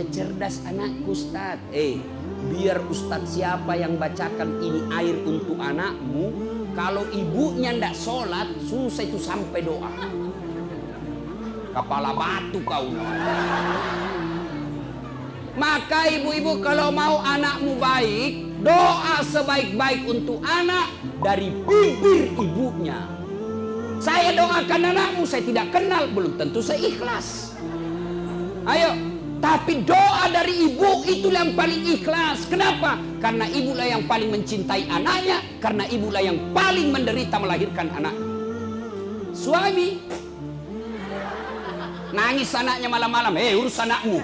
supaya cerdas anakku Ustaz. Biar Ustaz siapa yang bacakan ini air untuk anakmu, kalau ibunya ndak sholat, susah itu sampai doa. Kepala batu kau. Maka ibu-ibu kalau mau anakmu baik, doa sebaik-baik untuk anak dari bibir ibunya. Saya doakan anakmu, saya tidak kenal, belum tentu saya ikhlas. Ayo, tapi doa dari ibu itu yang paling ikhlas. Kenapa? Karena ibulah yang paling mencintai anaknya, karena ibulah yang paling menderita melahirkan anaknya. Suami nangis anaknya malam-malam, urus anakmu.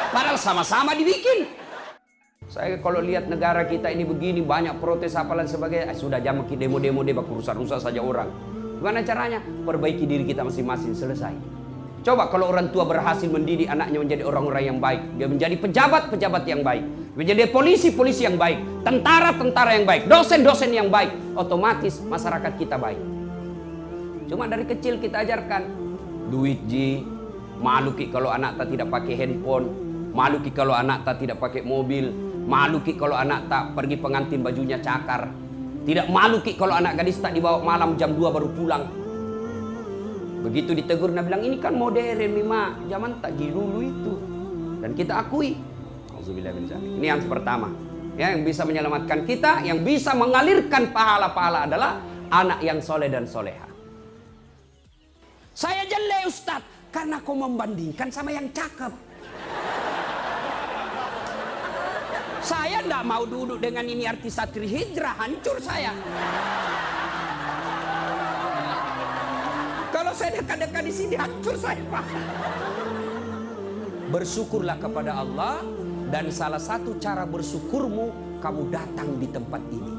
Padahal sama-sama dibikin. Saya kalau lihat negara kita ini begini, banyak protes apalan sebagainya, sudah jangan demo-demo deh, rusak-rusak saja orang. Gimana caranya? Perbaiki diri kita masing-masing, selesai. Coba kalau orang tua berhasil mendidik anaknya menjadi orang-orang yang baik, dia menjadi pejabat-pejabat yang baik, menjadi polisi-polisi yang baik, tentara-tentara yang baik, dosen-dosen yang baik, otomatis masyarakat kita baik. Cuma dari kecil kita ajarkan, duit ji, malu ki kalau anak tak tidak pakai handphone, malu ki kalau anak tak tidak pakai mobil, malu ki kalau anak tak pergi pengantin bajunya cakar, tidak malu ki kalau anak gadis tak dibawa malam jam 2 baru pulang. Begitu ditegur, Nabi bilang ini kan modern Mima, zaman tak dulu itu. Dan kita akui. Ini yang pertama. Ya, yang bisa menyelamatkan kita, yang bisa mengalirkan pahala-pahala adalah anak yang soleh dan soleha. Saya jelek Ustaz, karena kau membandingkan sama yang cakep. Saya tidak mau duduk dengan ini artis satri hijrah, hancur saya. Kalau saya dekat-dekat di sini, hancur saya, Pak. Bersyukurlah kepada Allah, dan salah satu cara bersyukurmu, kamu datang di tempat ini.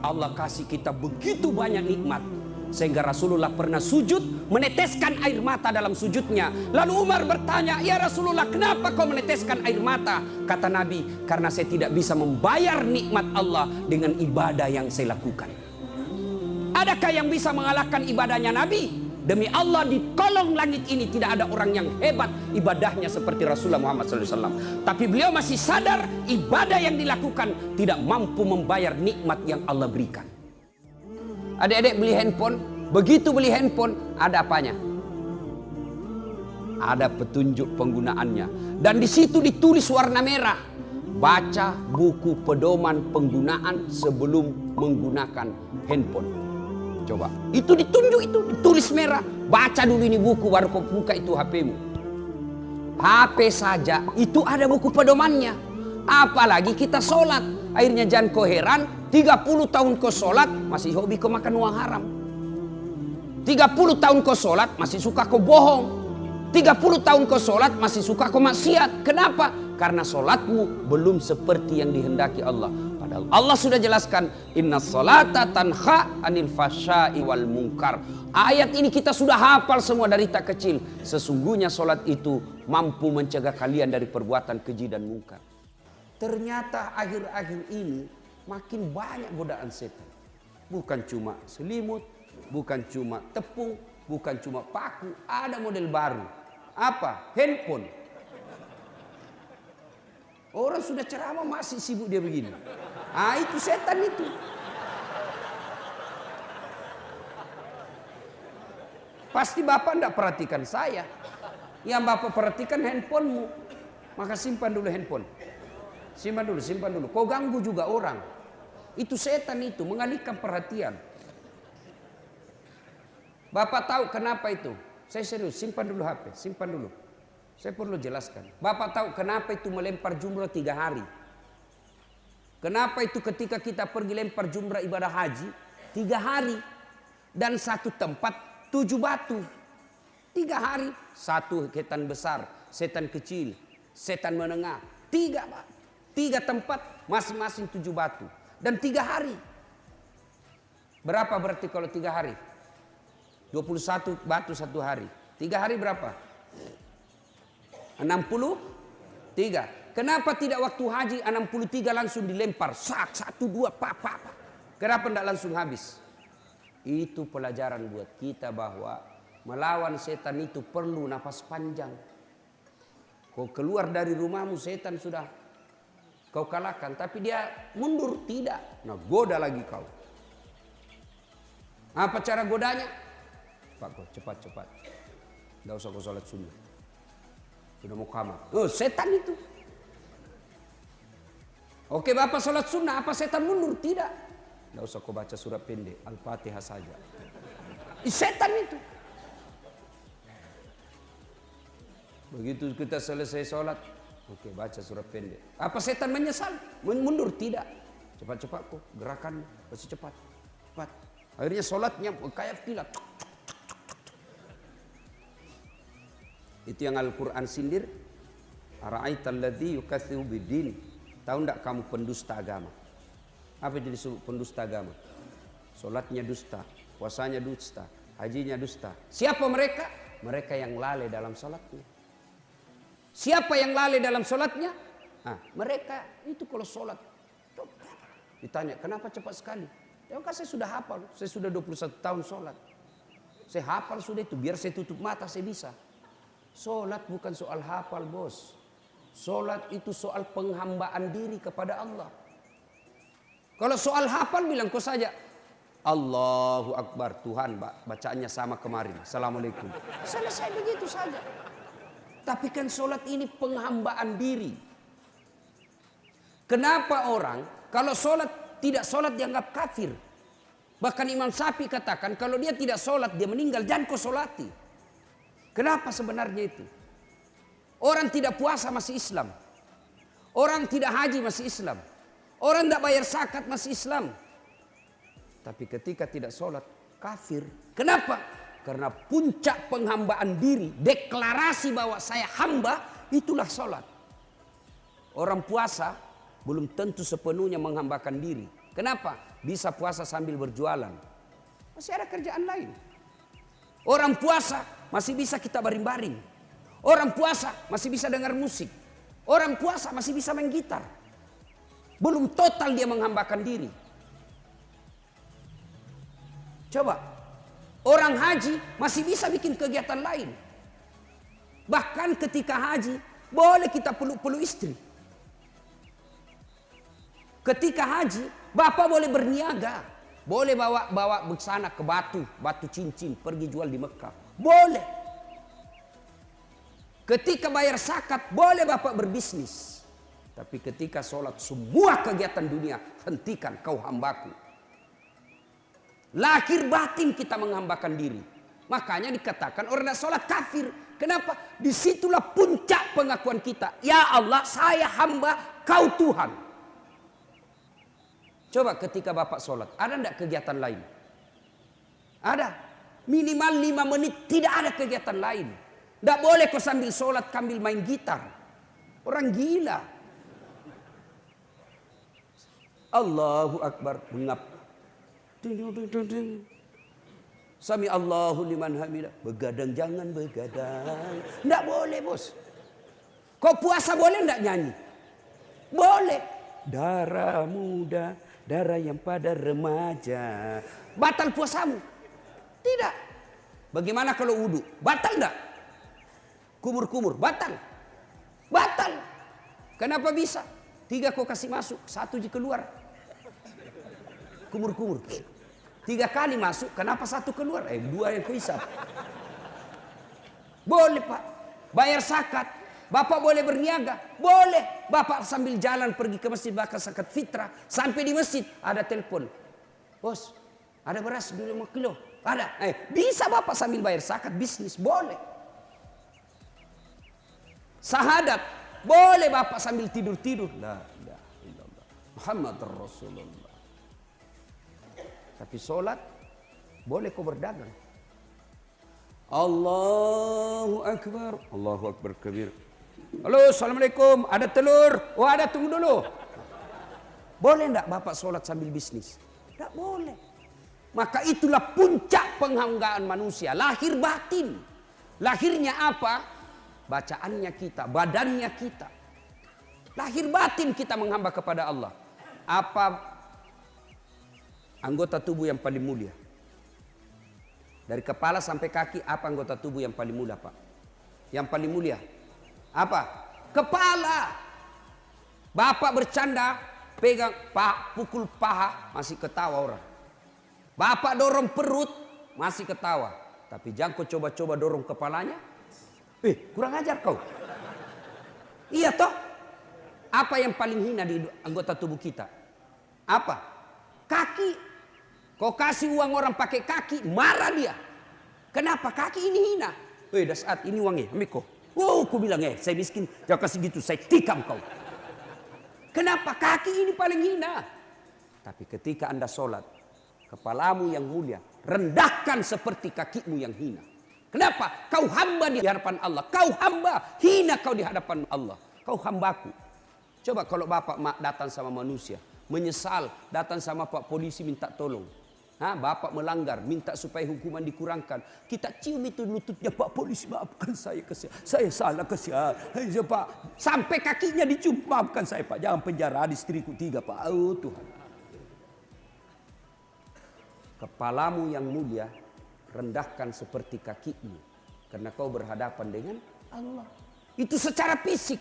Allah kasih kita begitu banyak nikmat, sehingga Rasulullah pernah sujud, meneteskan air mata dalam sujudnya. Lalu Umar bertanya, ya Rasulullah, kenapa kau meneteskan air mata? Kata Nabi, karena saya tidak bisa membayar nikmat Allah dengan ibadah yang saya lakukan. Adakah yang bisa mengalahkan ibadahnya Nabi? Demi Allah, di kolong langit ini tidak ada orang yang hebat ibadahnya seperti Rasulullah Muhammad SAW. Tapi beliau masih sadar ibadah yang dilakukan tidak mampu membayar nikmat yang Allah berikan. Adik-adik beli handphone, begitu beli handphone, ada apanya? Ada petunjuk penggunaannya. Dan di situ ditulis warna merah. Baca buku pedoman penggunaan sebelum menggunakan handphone. Coba, itu ditunjuk, itu ditulis merah. Baca dulu ini buku, baru kau buka itu HP-mu. HP saja itu ada buku pedomannya. Apalagi kita sholat. Akhirnya jangan kau heran, 30 tahun kau sholat masih hobi kau makan uang haram. 30 tahun kau sholat masih suka kau bohong. 30 tahun kau sholat masih suka kau maksiat. Kenapa? Karena sholatmu belum seperti yang dihendaki Allah. Padahal Allah sudah jelaskan, inna sholata tanha anil fasya'i wal munkar. Ayat ini kita sudah hafal semua dari tak kecil. Sesungguhnya sholat itu mampu mencegah kalian dari perbuatan keji dan munkar. Ternyata akhir-akhir ini makin banyak godaan setan. Bukan cuma selimut, bukan cuma tepung, bukan cuma paku. Ada model baru. Apa? Handphone. Orang sudah ceramah masih sibuk dia begini. Itu setan itu. Pasti Bapak tidak perhatikan saya. Yang Bapak perhatikan handphonemu. Maka simpan dulu handphone. Simpan dulu. Kau ganggu juga orang. Itu setan itu, mengalihkan perhatian. Bapak tahu kenapa itu? Saya serius, simpan dulu HP, simpan dulu. Saya perlu jelaskan. Bapak tahu kenapa itu melempar jumrah 3 hari? Kenapa itu ketika kita pergi lempar jumrah ibadah haji 3 hari? Dan satu tempat 7 batu. 3 hari. 1 setan besar, setan kecil, setan menengah. 3 tempat masing-masing 7 batu. Dan 3 hari. Berapa berarti kalau 3 hari? 21 batu 1 hari. 3 hari berapa? 63. Kenapa tidak waktu haji 63 langsung dilempar? 1, 2, Kenapa tidak langsung habis? Itu pelajaran buat kita bahwa Melawan setan itu perlu nafas panjang. Kau keluar dari rumahmu, setan sudah kau kalahkan, tapi dia mundur, tidak. Nah, goda lagi kau. Apa cara godanya? Pak, kau cepat. Tidak usah kau sholat sunnah. Sudah mau kamar. Oh, setan itu. Oke, Bapak sholat sunnah, apa setan mundur? Tidak. Tidak usah kau baca surat pendek, Al-Fatihah saja. Setan itu. Begitu kita selesai sholat, oke, baca surat pendek. Apa setan menyesal? Mundur? Tidak. Cepat kok, gerakan masih cepat. Akhirnya sholatnya kayak kilat. Itu yang Al-Quran sindir. Ara'aital ladzi yukatsibu bid-din. Tahu enggak kamu pendusta agama? Apa jadi pendusta agama? Sholatnya dusta, puasanya dusta, hajinya dusta. Siapa mereka? Mereka yang lalai dalam sholatnya. Siapa yang lalai dalam sholatnya? Mereka itu kalau sholat. Ditanya, kenapa cepat sekali? Ya kan saya sudah hafal, saya sudah 21 tahun sholat. Saya hafal sudah itu, biar saya tutup mata saya bisa. Sholat bukan soal hafal, bos. Sholat itu soal penghambaan diri kepada Allah. Kalau soal hafal bilang kau saja, Allahu Akbar, Tuhan, bacaannya sama kemarin. Assalamualaikum. Selesai begitu saja. Tapi kan sholat ini penghambaan diri. Kenapa orang kalau sholat tidak sholat dianggap kafir? Bahkan Imam Syafi'i katakan kalau dia tidak sholat dia meninggal, jangan kau sholati. Kenapa sebenarnya itu? Orang tidak puasa masih Islam. Orang tidak haji masih Islam. Orang tidak bayar zakat masih Islam. Tapi ketika tidak sholat kafir. Kenapa? Karena puncak penghambaan diri, deklarasi bahwa saya hamba, itulah sholat. Orang puasa belum tentu sepenuhnya menghambakan diri. Kenapa? Bisa puasa sambil berjualan. Masih ada kerjaan lain. Orang puasa masih bisa kita baring-baring. Orang puasa masih bisa dengar musik. Orang puasa masih bisa main gitar. Belum total dia menghambakan diri. Coba. Orang haji masih bisa bikin kegiatan lain. Bahkan ketika haji boleh kita peluk-peluk istri. Ketika haji bapak boleh berniaga. Boleh bawa bersana ke batu cincin, pergi jual di Mekah. Boleh. Ketika bayar zakat boleh bapak berbisnis. Tapi ketika sholat semua kegiatan dunia hentikan, kau hambaku. Lahir batin kita menghambakan diri. Makanya dikatakan orang yang sholat kafir. Kenapa? Disitulah puncak pengakuan kita. Ya Allah, saya hamba, kau Tuhan. Coba ketika bapak sholat, ada enggak kegiatan lain? Ada. Minimal 5 menit tidak ada kegiatan lain. Tidak boleh kau sambil sholat sambil main gitar. Orang gila. Allahu Akbar, mengap. Sami Allahu liman hamidah. Begadang jangan begadang. Tidak boleh, bos. Kau puasa boleh tidak nyanyi? Boleh. Darah muda, darah yang pada remaja. Batal puasamu? Tidak. Bagaimana kalau wudhu? Batal tidak? Kumur-kumur? Batal. Batal. Kenapa bisa? 3 kau kasih masuk, 1 keluar. Kumur-kumur. 3 kali masuk, kenapa 1 keluar? 2 yang kuhisap. Boleh pak. Bayar zakat. Bapak boleh berniaga. Boleh. Bapak sambil jalan pergi ke masjid bakar zakat fitrah. Sampai di masjid ada telepon. Bos, ada beras 5 kilo. Ada. Bisa bapak sambil bayar zakat bisnis. Boleh. Sahadat. Boleh bapak sambil tidur-tidur. La ilaha illallah. Muhammad Rasulullah. Tapi sholat, boleh kau berdagang. Allahu Akbar. Allahu Akbar kabir. Halo, Assalamualaikum. Ada telur? Oh ada, tunggu dulu. Boleh enggak bapak sholat sambil bisnis? Tidak boleh. Maka itulah puncak penghambaan manusia. Lahir batin. Lahirnya apa? Bacaannya kita, badannya kita. Lahir batin kita menghamba kepada Allah. Apa anggota tubuh yang paling mulia? Dari kepala sampai kaki, apa anggota tubuh yang paling mulia, Pak? Yang paling mulia apa? Kepala. Bapak bercanda, pegang pukul paha, masih ketawa orang. Bapak dorong perut, masih ketawa. Tapi jangan kau coba-coba dorong kepalanya. Kurang ajar kau. Iya toh? Apa yang paling hina di anggota tubuh kita? Apa? Kaki. Kau kasih uang orang pakai kaki, marah dia. Kenapa? Kaki ini hina. Dah saat ini uangnya, ambil kau. Aku bilang, saya miskin, jangan kasih gitu, saya tikam kau. Kenapa? Kaki ini paling hina. Tapi ketika Anda sholat, kepalamu yang mulia, rendahkan seperti kakimu yang hina. Kenapa? Kau hamba di hadapan Allah. Kau hamba, hina kau di hadapan Allah. Kau hambaku. Coba kalau bapak datang sama manusia, menyesal, datang sama pak polisi minta tolong. Bapak melanggar, minta supaya hukuman dikurangkan. Kita cium itu lututnya, Pak Polisi maafkan saya, saya salah kesian. Pak, sampai kakinya dicium, maafkan saya Pak, jangan penjara istriku 3 Pak. Oh Tuhan. Kepalamu yang mulia, rendahkan seperti kakimu. Karena kau berhadapan dengan Allah. Itu secara fisik.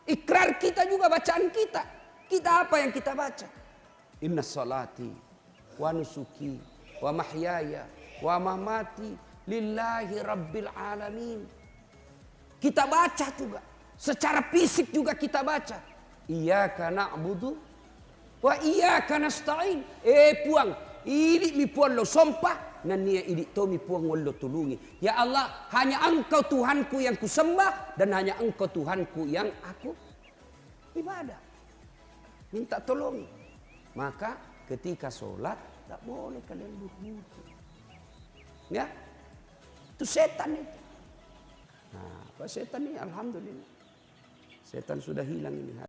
Ikrar kita juga bacaan kita. Kita apa yang kita baca? Inna salati wa nusuki wa mahyaya wa mamati lillahi rabbil alamin. Kita baca juga. Secara fisik juga kita baca. Iyyaka na'budu wa iyyaka nasta'in. Puang, ini mi puang lo sompah nan nia ini to mi puang wallo tulungi. Ya Allah, hanya Engkau Tuhanku yang kusembah dan hanya Engkau Tuhanku yang aku ibadah. Minta tolong. Maka ketika sholat, tak boleh kalian berwudu. Ya, itu setan itu. Nah, apa setan ini? Alhamdulillah. Setan sudah hilang ini.